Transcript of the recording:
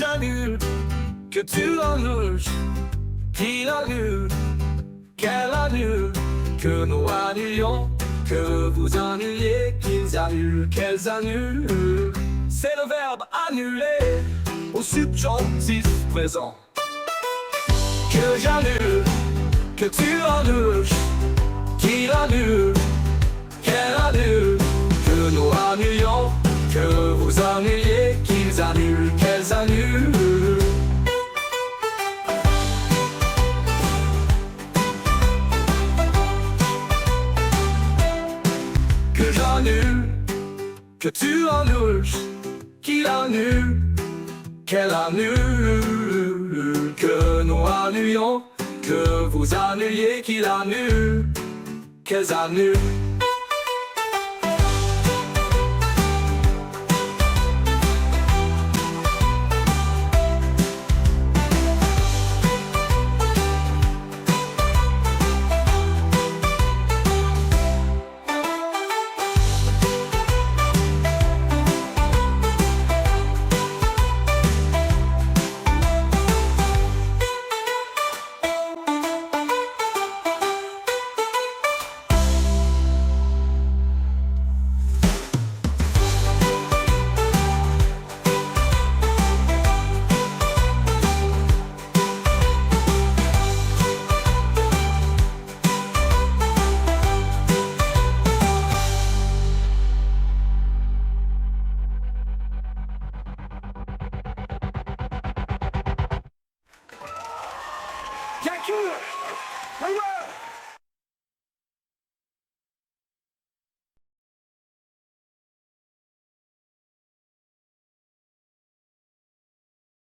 j'annule, que tu annules, qu'il annule, qu'elle annule, que nous annulions, que vous annuliez, qu'ils annulent, qu'elles annulent. C'est le verbe annuler au subjonctif présent. Que j'annule, que tu annules, qu'il annule, qu'elle annule, que nous annulions, que vous annuliez, qu'ils annulent, qu'elles annulent. Que j'annule, que tu annules, qu'il annule, qu'elle annule, que nous annulions, que vous annuliez, qu'il annule, qu'elles annulent.